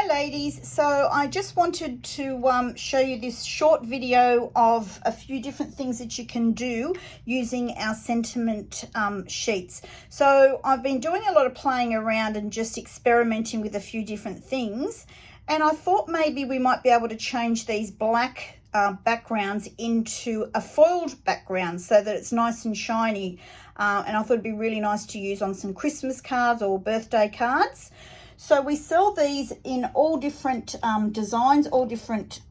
Hi ladies, so I just wanted to show you this short video of a few different things that you can do using our sentiment sheets. So I've been doing a lot of playing around and just experimenting with a few different things, and I thought maybe we might be able to change these black backgrounds into a foiled background so that it's nice and shiny, and I thought it'd be really nice to use on some Christmas cards or birthday cards. So we sell these in all different designs, all different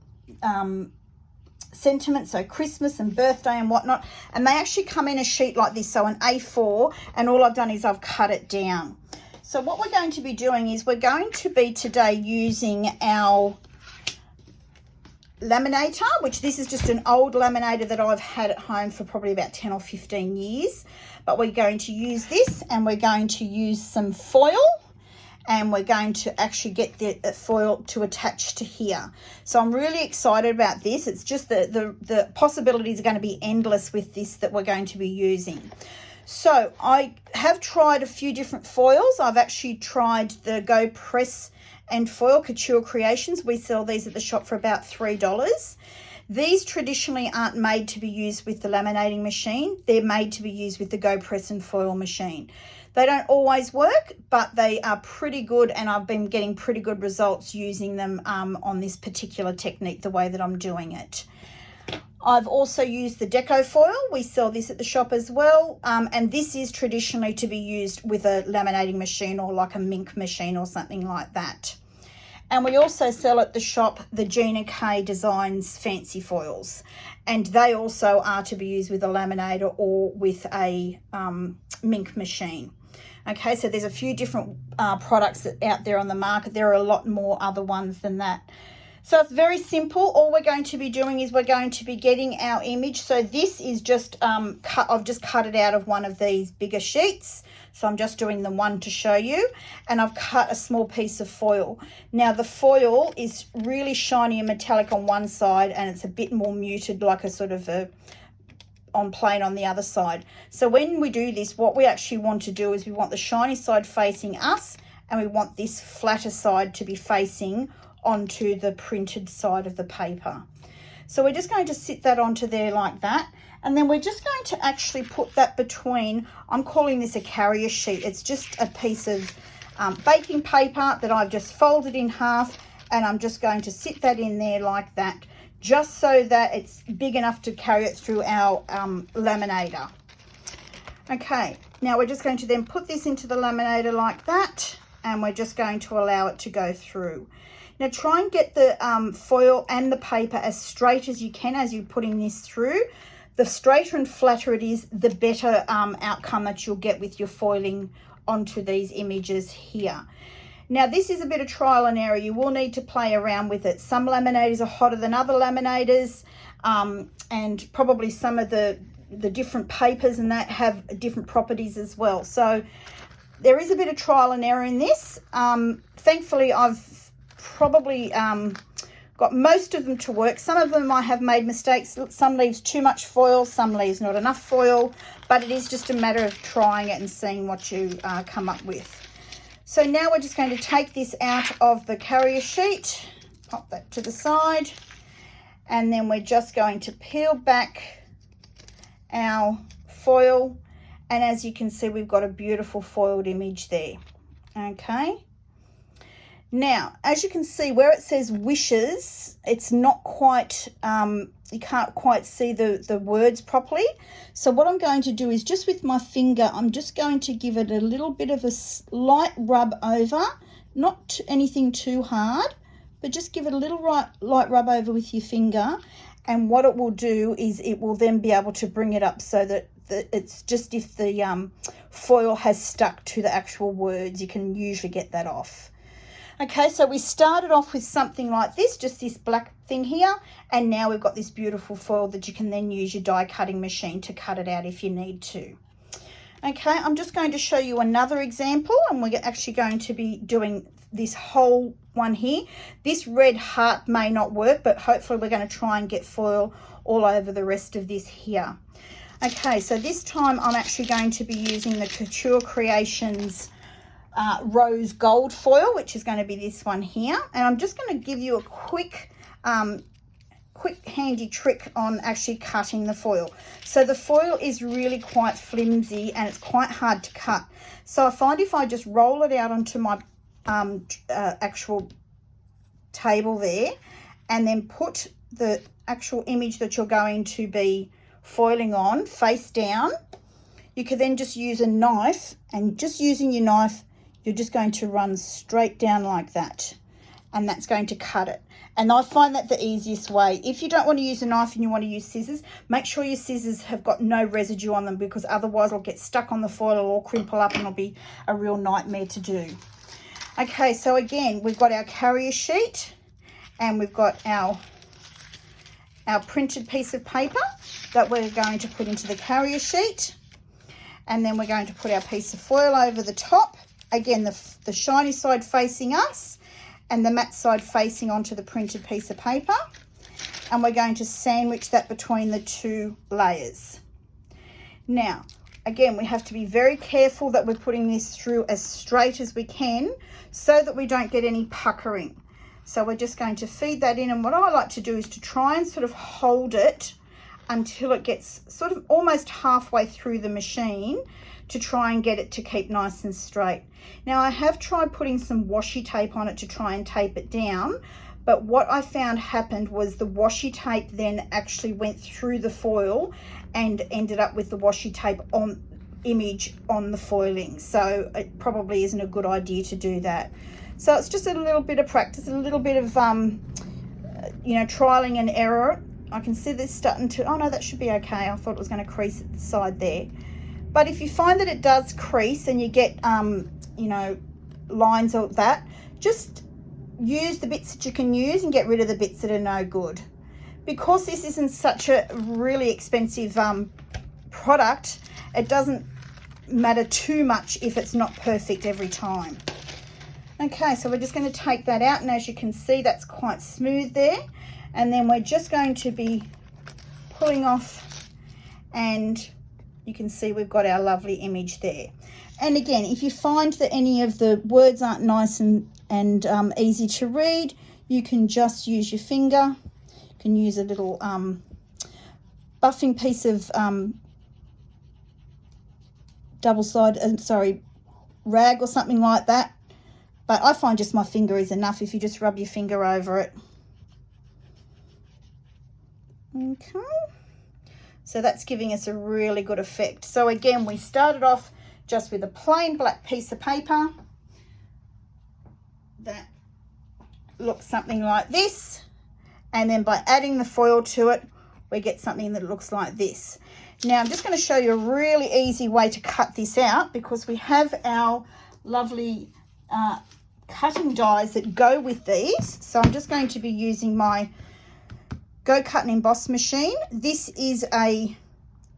sentiments, so Christmas and birthday and whatnot. And they actually come in a sheet like this, so an A4, and all I've done is I've cut it down. So what we're going to be doing is we're going to be today using our laminator, which this is just an old laminator that I've had at home for probably about 10 or 15 years. But we're going to use this, and we're going to use some foil, and we're going to actually get the foil to attach to here. So I'm really excited about this. It's just the possibilities are going to be endless with this that we're going to be using. So I have tried a few different foils. I've actually tried the Go Press and Foil Couture Creations. We sell these at the shop for about $3. These traditionally aren't made to be used with the laminating machine. They're made to be used with the Go Press and Foil machine. They don't always work, but they are pretty good, and I've been getting pretty good results using them on this particular technique, the way that I'm doing it. I've also used the Deco Foil. We sell this at the shop as well, and this is traditionally to be used with a laminating machine or like a Mink machine or something like that. And we also sell at the shop the Gina K Designs Fancy Foils, and they also are to be used with a laminator or with a Mink machine. Okay, so there's a few different products out there on the market. There are a lot more other ones than that. So it's very simple. All we're going to be doing is we're going to be getting our image. So this is just I've just cut it out of one of these bigger sheets. So I'm just doing the one to show you, and I've cut a small piece of foil. Now the foil is really shiny and metallic on one side, and it's a bit more muted, like a sort of a on plain on the other side. So when we do this, what we actually want to do is we want the shiny side facing us, and we want this flatter side to be facing onto the printed side of the paper. So we're just going to sit that onto there like that, and then we're just going to actually put that between, I'm calling this a carrier sheet. It's just a piece of baking paper that I've just folded in half, and I'm just going to sit that in there like that, just so that it's big enough to carry it through our laminator. Okay, now we're just going to then put this into the laminator like that, and we're just going to allow it to go through. Now try and get the foil and the paper as straight as you can as you're putting this through. The straighter and flatter it is, the better outcome that you'll get with your foiling onto these images here. Now this is a bit of trial and error. You will need to play around with it. Some laminators are hotter than other laminators, and probably some of the different papers and that have different properties as well. So there is a bit of trial and error in this. Thankfully I've probably got most of them to work. Some of them I have made mistakes. Some leaves too much foil, some leaves not enough foil, but it is just a matter of trying it and seeing what you come up with. So now we're just going to take this out of the carrier sheet, pop that to the side, and then we're just going to peel back our foil, and as you can see, we've got a beautiful foiled image there. Okay. Now, as you can see, where it says wishes, it's not quite, you can't quite see the words properly. So what I'm going to do is just with my finger, I'm just going to give it a little bit of a light rub over, not anything too hard, but just give it a little light rub over with your finger. And what it will do is it will then be able to bring it up so that it's just if the foil has stuck to the actual words, you can usually get that off. Okay, so we started off with something like this, just this black thing here, and now we've got this beautiful foil that you can then use your die cutting machine to cut it out if you need to. Okay, I'm just going to show you another example, and we're actually going to be doing this whole one here. This red heart may not work, but hopefully we're going to try and get foil all over the rest of this here. Okay, so this time I'm actually going to be using the Couture Creations rose gold foil, which is going to be this one here. And I'm just going to give you a quick handy trick on actually cutting the foil. So the foil is really quite flimsy and it's quite hard to cut. So I find if I just roll it out onto my actual table there and then put the actual image that you're going to be foiling on face down, you can then just use a knife, and just using your knife, you're just going to run straight down like that, and that's going to cut it. And I find that the easiest way. If you don't want to use a knife and you want to use scissors, make sure your scissors have got no residue on them, because otherwise it'll get stuck on the foil or crimple up and it'll be a real nightmare to do. Okay, so again, we've got our carrier sheet and we've got our printed piece of paper that we're going to put into the carrier sheet. And then we're going to put our piece of foil over the top. Again, the shiny side facing us and the matte side facing onto the printed piece of paper. And we're going to sandwich that between the two layers. Now, again, we have to be very careful that we're putting this through as straight as we can so that we don't get any puckering. So we're just going to feed that in. And what I like to do is to try and sort of hold it until it gets sort of almost halfway through the machine to try and get it to keep nice and straight. Now, I have tried putting some washi tape on it to try and tape it down, but what I found happened was the washi tape then actually went through the foil and ended up with the washi tape on image on the foiling. So it probably isn't a good idea to do that. So it's just a little bit of practice, a little bit of, you know, trialing and error. I can see this starting to, oh no, that should be okay. I thought it was going to crease at the side there. But if you find that it does crease and you get, you know, lines of that, just use the bits that you can use and get rid of the bits that are no good. Because this isn't such a really expensive product, it doesn't matter too much if it's not perfect every time. Okay, so we're just going to take that out, and as you can see, that's quite smooth there. And then we're just going to be pulling off, and you can see we've got our lovely image there. And again, if you find that any of the words aren't nice and easy to read, you can just use your finger. You can use a little buffing piece of rag or something like that. But I find just my finger is enough if you just rub your finger over it. Okay, so that's giving us a really good effect. So again, we started off just with a plain black piece of paper that looks something like this, and then by adding the foil to it, we get something that looks like this. Now I'm just going to show you a really easy way to cut this out, because we have our lovely cutting dies that go with these. So I'm just going to be using my Go Cut and Emboss machine. This is a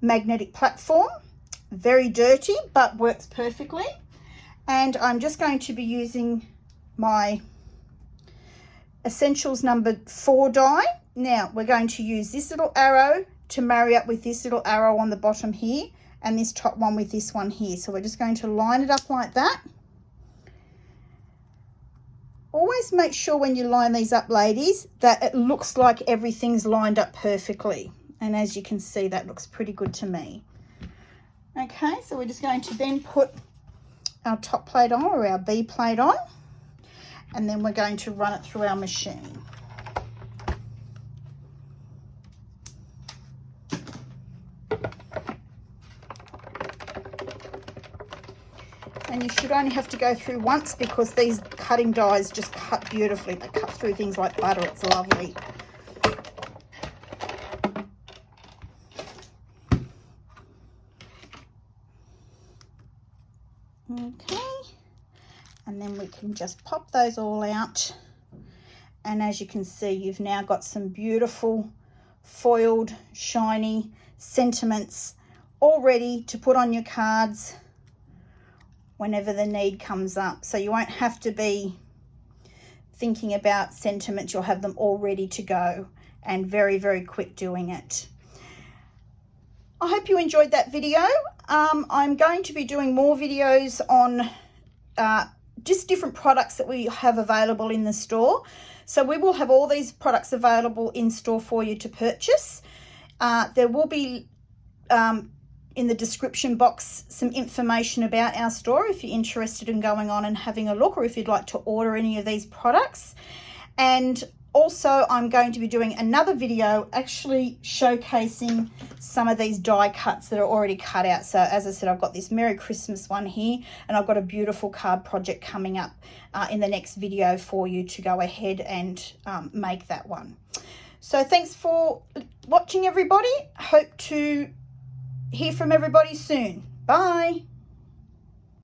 magnetic platform, very dirty, but works perfectly. And I'm just going to be using my Essentials number 4 die. Now we're going to use this little arrow to marry up with this little arrow on the bottom here, and this top one with this one here. So we're just going to line it up like that. Always make sure when you line these up, ladies, that it looks like everything's lined up perfectly. And as you can see, that looks pretty good to me. Okay, so we're just going to then put our top plate on, or our B plate on, and then we're going to run it through our machine. And you should only have to go through once, because these cutting dies just cut beautifully. They cut through things like butter. It's lovely. Okay. And then we can just pop those all out. And as you can see, you've now got some beautiful foiled, shiny sentiments all ready to put on your cards whenever the need comes up. So you won't have to be thinking about sentiments. You'll have them all ready to go, and very, very quick doing it. I hope you enjoyed that video. I'm going to be doing more videos on just different products that we have available in the store. So we will have all these products available in store for you to purchase. There will be in the description box some information about our store if you're interested in going on and having a look, or if you'd like to order any of these products. And also I'm going to be doing another video actually showcasing some of these die cuts that are already cut out. So as I said, I've got this Merry Christmas one here, and I've got a beautiful card project coming up in the next video for you to go ahead and make that one. So thanks for watching, everybody. Hope to hear from everybody soon. Bye.